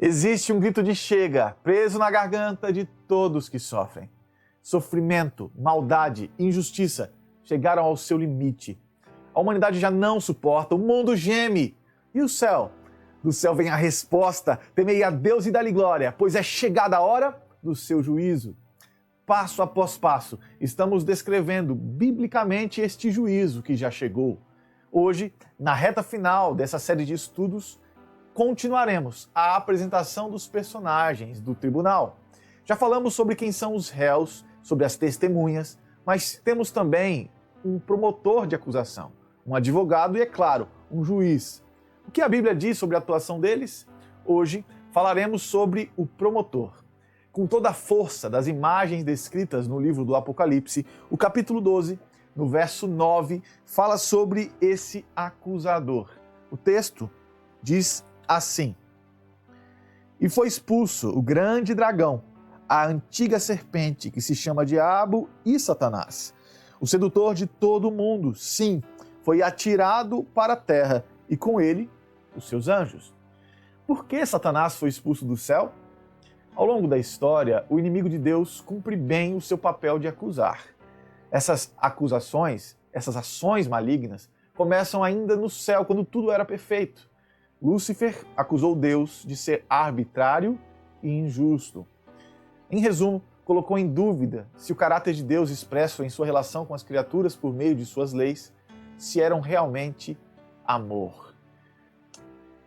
Existe um grito de chega, preso na garganta de todos que sofrem. Sofrimento, maldade, injustiça chegaram ao seu limite. A humanidade já não suporta, o mundo geme. E o céu? Do céu vem a resposta: temei a Deus e dá-lhe glória, pois é chegada a hora do seu juízo. Passo após passo, estamos descrevendo biblicamente este juízo que já chegou. Hoje, na reta final dessa série de estudos, continuaremos a apresentação dos personagens do tribunal. Já falamos sobre quem são os réus, sobre as testemunhas, mas temos também um promotor de acusação, um advogado e, é claro, um juiz. O que a Bíblia diz sobre a atuação deles? Hoje falaremos sobre o promotor. Com toda a força das imagens descritas no livro do Apocalipse, o capítulo 12, no verso 9, fala sobre esse acusador. O texto diz assim: E foi expulso o grande dragão, a antiga serpente que se chama Diabo e Satanás, o sedutor de todo o mundo. Sim, foi atirado para a terra e com ele os seus anjos. Por que Satanás foi expulso do céu? Ao longo da história, o inimigo de Deus cumpre bem o seu papel de acusar. Essas acusações, essas ações malignas, começam ainda no céu, quando tudo era perfeito. Lúcifer acusou Deus de ser arbitrário e injusto. Em resumo, colocou em dúvida se o caráter de Deus expresso em sua relação com as criaturas por meio de suas leis, se eram realmente amor.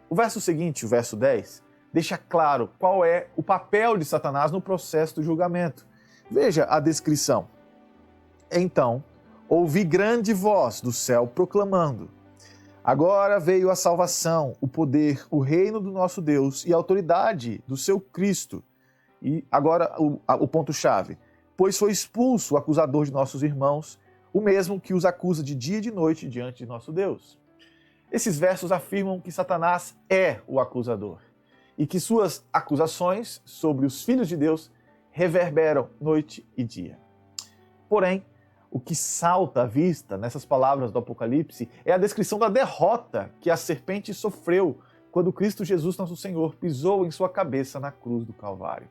O verso seguinte, o verso 10, deixa claro qual é o papel de Satanás no processo do julgamento. Veja a descrição. Então, ouvi grande voz do céu proclamando: Agora veio a salvação, o poder, o reino do nosso Deus e a autoridade do seu Cristo. E agora o ponto-chave. Pois foi expulso o acusador de nossos irmãos, o mesmo que os acusa de dia e de noite diante de nosso Deus. Esses versos afirmam que Satanás é o acusador e que suas acusações sobre os filhos de Deus reverberam noite e dia. Porém, o que salta à vista nessas palavras do Apocalipse é a descrição da derrota que a serpente sofreu quando Cristo Jesus, nosso Senhor, pisou em sua cabeça na cruz do Calvário.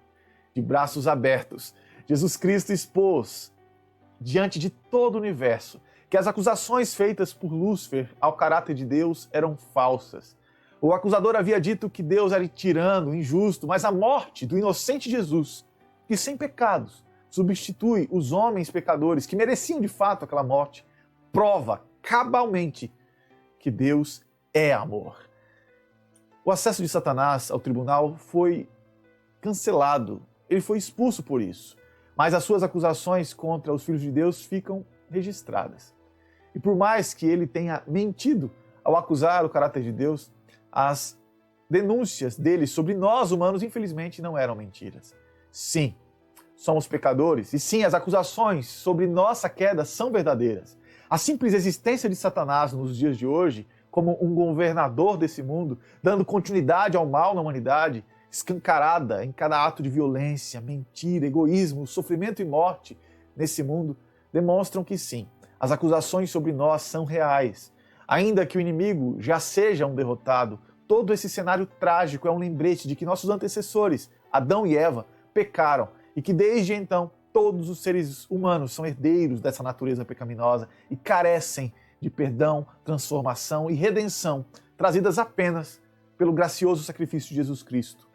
De braços abertos, Jesus Cristo expôs diante de todo o universo que as acusações feitas por Lúcifer ao caráter de Deus eram falsas. O acusador havia dito que Deus era tirano, injusto, mas a morte do inocente Jesus, que sem pecados substitui os homens pecadores que mereciam de fato aquela morte, prova cabalmente que Deus é amor. O acesso de Satanás ao tribunal foi cancelado, ele foi expulso por isso, mas as suas acusações contra os filhos de Deus ficam registradas. E por mais que ele tenha mentido ao acusar o caráter de Deus, as denúncias dele sobre nós humanos, infelizmente, não eram mentiras. Sim, somos pecadores, e sim, as acusações sobre nossa queda são verdadeiras. A simples existência de Satanás nos dias de hoje, como um governador desse mundo, dando continuidade ao mal na humanidade, escancarada em cada ato de violência, mentira, egoísmo, sofrimento e morte nesse mundo, demonstram que sim, as acusações sobre nós são reais. Ainda que o inimigo já seja um derrotado, todo esse cenário trágico é um lembrete de que nossos antecessores, Adão e Eva, pecaram e que desde então todos os seres humanos são herdeiros dessa natureza pecaminosa e carecem de perdão, transformação e redenção, trazidas apenas pelo gracioso sacrifício de Jesus Cristo.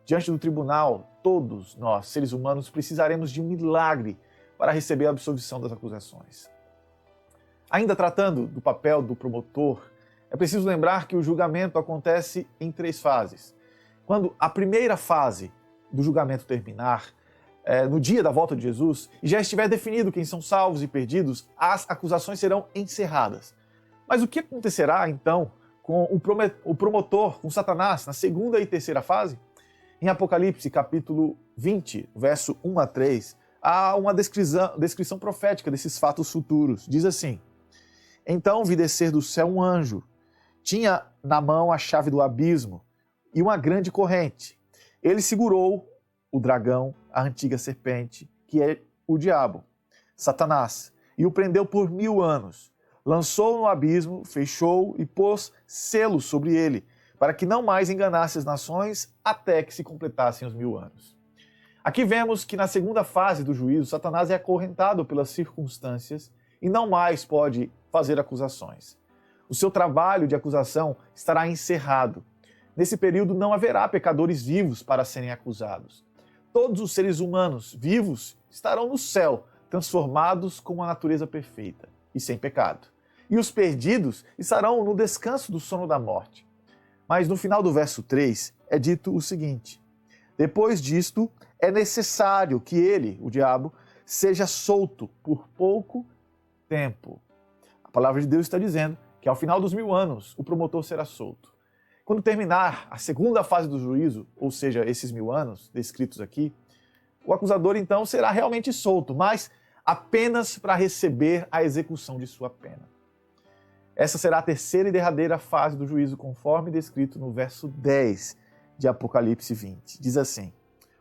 Diante do tribunal, todos nós, seres humanos, precisaremos de um milagre para receber a absolvição das acusações. Ainda tratando do papel do promotor, é preciso lembrar que o julgamento acontece em 3 fases. Quando a primeira fase do julgamento terminar, no dia da volta de Jesus, e já estiver definido quem são salvos e perdidos, as acusações serão encerradas. Mas o que acontecerá, então, com o promotor, com Satanás, na segunda e terceira fase? Em Apocalipse, capítulo 20, verso 1 a 3, há uma descrição profética desses fatos futuros. Diz assim: Então vi descer do céu um anjo. Tinha na mão a chave do abismo e uma grande corrente. Ele segurou o dragão, a antiga serpente, que é o diabo, Satanás, e o prendeu por 1000 anos. Lançou no abismo, fechou e pôs selo sobre ele, para que não mais enganasse as nações até que se completassem os 1000 anos. Aqui vemos que na segunda fase do juízo, Satanás é acorrentado pelas circunstâncias e não mais pode fazer acusações. O seu trabalho de acusação estará encerrado. Nesse período não haverá pecadores vivos para serem acusados. Todos os seres humanos vivos estarão no céu, transformados com uma natureza perfeita e sem pecado. E os perdidos estarão no descanso do sono da morte. Mas no final do verso 3 é dito o seguinte: depois disto é necessário que ele, o diabo, seja solto por pouco tempo. A palavra de Deus está dizendo que ao final dos 1000 anos o promotor será solto. Quando terminar a segunda fase do juízo, ou seja, esses 1000 anos descritos aqui, o acusador então será realmente solto, mas apenas para receber a execução de sua pena. Essa será a terceira e derradeira fase do juízo, conforme descrito no verso 10 de Apocalipse 20. Diz assim: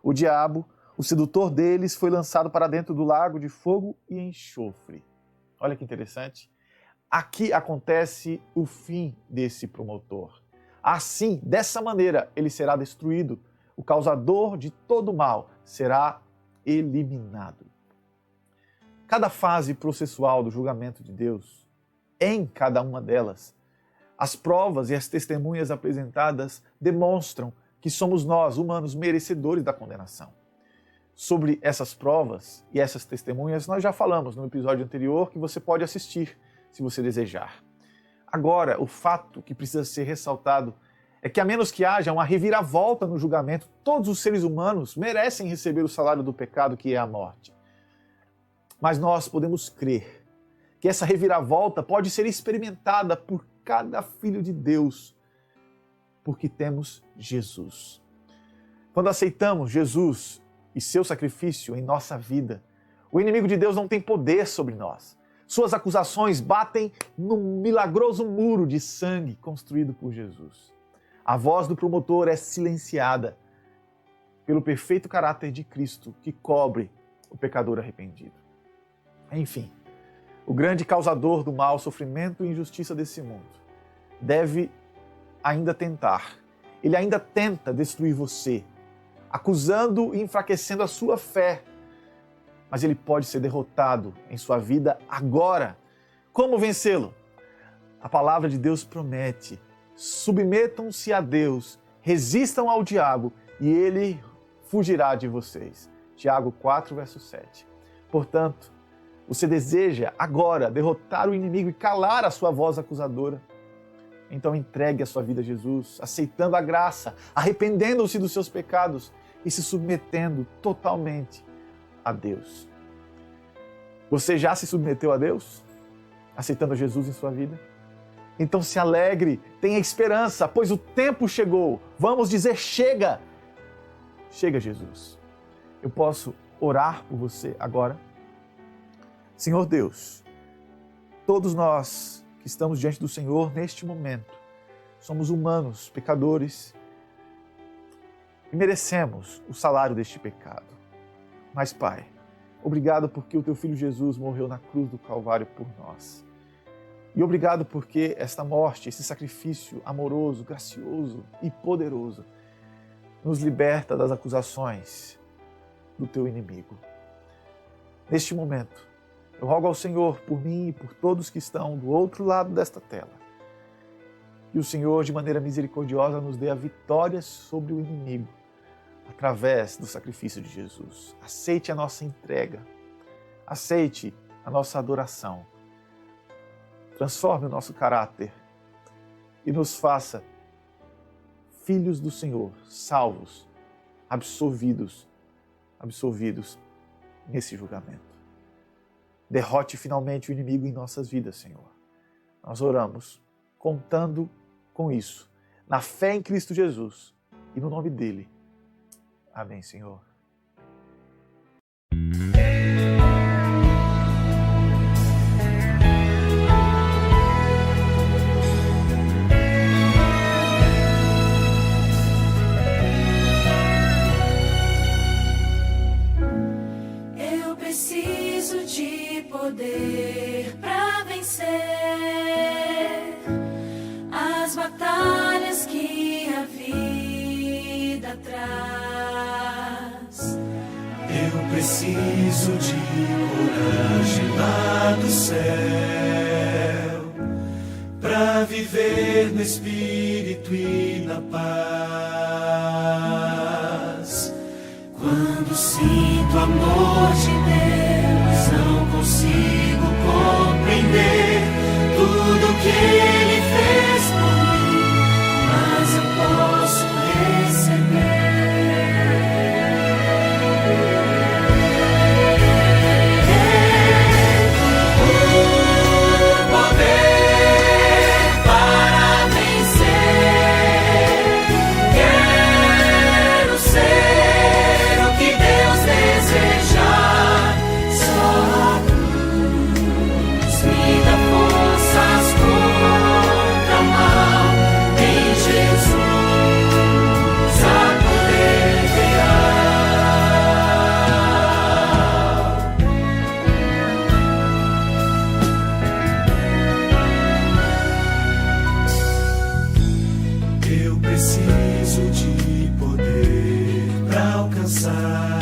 o diabo, o sedutor deles, foi lançado para dentro do lago de fogo e enxofre. Olha que interessante. Aqui acontece o fim desse promotor. Assim, dessa maneira, ele será destruído. O causador de todo mal será eliminado. Cada fase processual do julgamento de Deus, em cada uma delas, as provas e as testemunhas apresentadas demonstram que somos nós, humanos, merecedores da condenação. Sobre essas provas e essas testemunhas, nós já falamos no episódio anterior, que você pode assistir, se você desejar. Agora, o fato que precisa ser ressaltado é que, a menos que haja uma reviravolta no julgamento, todos os seres humanos merecem receber o salário do pecado, que é a morte. Mas nós podemos crer que essa reviravolta pode ser experimentada por cada filho de Deus, porque temos Jesus. Quando aceitamos Jesus e seu sacrifício em nossa vida, o inimigo de Deus não tem poder sobre nós. Suas acusações batem num milagroso muro de sangue construído por Jesus. A voz do promotor é silenciada pelo perfeito caráter de Cristo, que cobre o pecador arrependido. Enfim, o grande causador do mal, sofrimento e injustiça desse mundo deve ainda tentar. Ele ainda tenta destruir você, acusando e enfraquecendo a sua fé. Mas ele pode ser derrotado em sua vida agora. Como vencê-lo? A palavra de Deus promete: submetam-se a Deus, resistam ao diabo e ele fugirá de vocês. Tiago 4, verso 7. Portanto, você deseja agora derrotar o inimigo e calar a sua voz acusadora? Então entregue a sua vida a Jesus, aceitando a graça, arrependendo-se dos seus pecados e se submetendo totalmente a Deus. Você já se submeteu a Deus, aceitando Jesus em sua vida? Então se alegre, tenha esperança, pois o tempo chegou. Vamos dizer chega! Chega, Jesus. Eu posso orar por você agora? Senhor Deus, todos nós que estamos diante do Senhor neste momento, somos humanos, pecadores, e merecemos o salário deste pecado. Mas, Pai, obrigado porque o Teu Filho Jesus morreu na cruz do Calvário por nós. E obrigado porque esta morte, esse sacrifício amoroso, gracioso e poderoso, nos liberta das acusações do Teu inimigo. Neste momento, eu rogo ao Senhor por mim e por todos que estão do outro lado desta tela. Que o Senhor, de maneira misericordiosa, nos dê a vitória sobre o inimigo, através do sacrifício de Jesus. Aceite a nossa entrega, aceite a nossa adoração, transforme o nosso caráter e nos faça filhos do Senhor, salvos, absolvidos nesse julgamento. Derrote finalmente o inimigo em nossas vidas, Senhor. Nós oramos contando com isso, na fé em Cristo Jesus e no nome dele. Amém, Senhor. Eu preciso de poder para vencer as batalhas que atrás. Eu preciso de coragem lá do céu, pra viver no Espírito e na paz. Quando sinto amor de Deus, não consigo compreender tudo que Ele fez por mim, mas eu posso receber. Eu preciso de poder pra alcançar